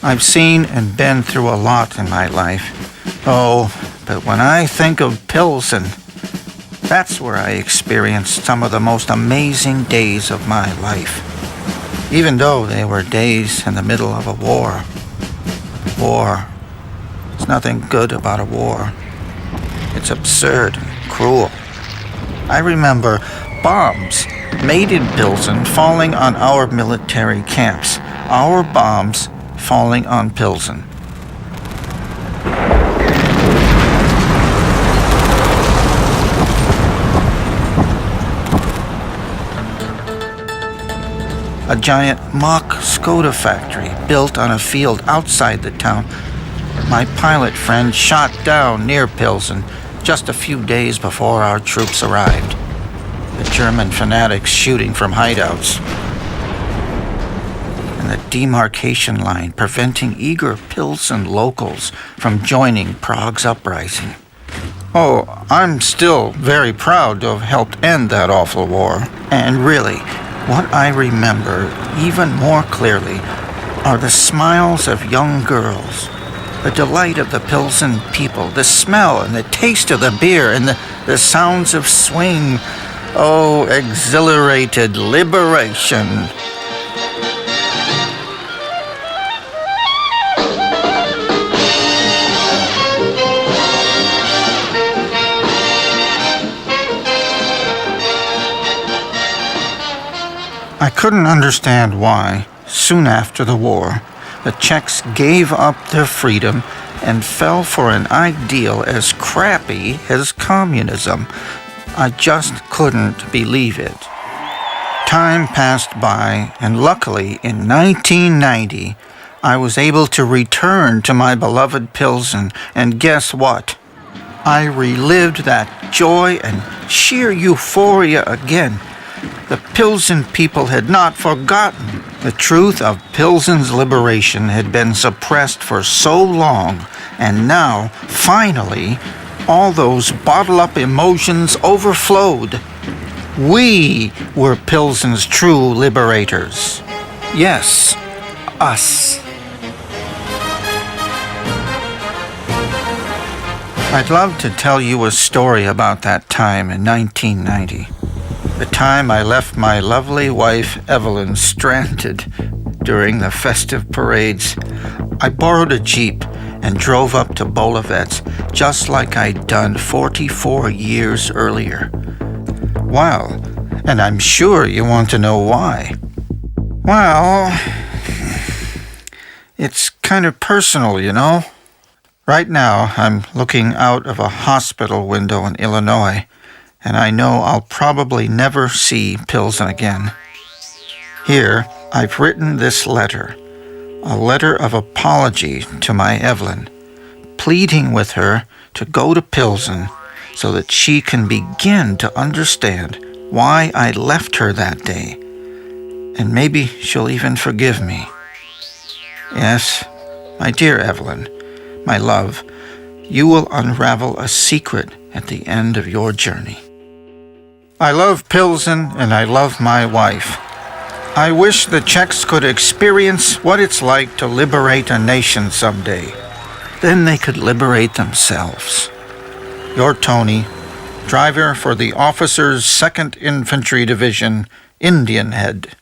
I've seen and been through a lot in my life. Oh, but when I think of Pilsen, that's where I experienced some of the most amazing days of my life. Even though they were days in the middle of a war. War. There's nothing good about a war. It's absurd and cruel. I remember bombs made in Pilsen falling on our military camps. Our bombs falling on Pilsen. A giant mock Skoda factory built on a field outside the town. My pilot friend shot down near Pilsen just a few days before our troops arrived. The German fanatics shooting from hideouts. And the demarcation line preventing eager Pilsen locals from joining Prague's uprising. Oh, I'm still very proud to have helped end that awful war. And really, what I remember even more clearly are the smiles of young girls, the delight of the Pilsen people, the smell and the taste of the beer, and the sounds of swing. Oh, exhilarated liberation. I couldn't understand why, soon after the war, the Czechs gave up their freedom and fell for an ideal as crappy as communism. I just couldn't believe it. Time passed by, and luckily, in 1990, I was able to return to my beloved Pilsen, and guess what? I relived that joy and sheer euphoria again. The Pilsen people had not forgotten. The truth of Pilsen's liberation had been suppressed for so long, and now, finally, all those bottled-up emotions overflowed. We were Pilsen's true liberators. Yes, us. I'd love to tell you a story about that time in 1990. The time I left my lovely wife, Evelyn, stranded during the festive parades. I borrowed a Jeep and drove up to Bolovets, just like I'd done 44 years earlier. Well, and I'm sure you want to know why. Well, it's kind of personal, you know. Right now, I'm looking out of a hospital window in Illinois, and I know I'll probably never see Pilsen again. Here, I've written this letter, a letter of apology to my Evelyn, pleading with her to go to Pilsen so that she can begin to understand why I left her that day, and maybe she'll even forgive me. Yes, my dear Evelyn, my love, you will unravel a secret at the end of your journey. I love Pilsen and I love my wife. I wish the Czechs could experience what it's like to liberate a nation someday. Then they could liberate themselves. Your Tony, driver for the Officers' 2nd Infantry Division, Indian Head.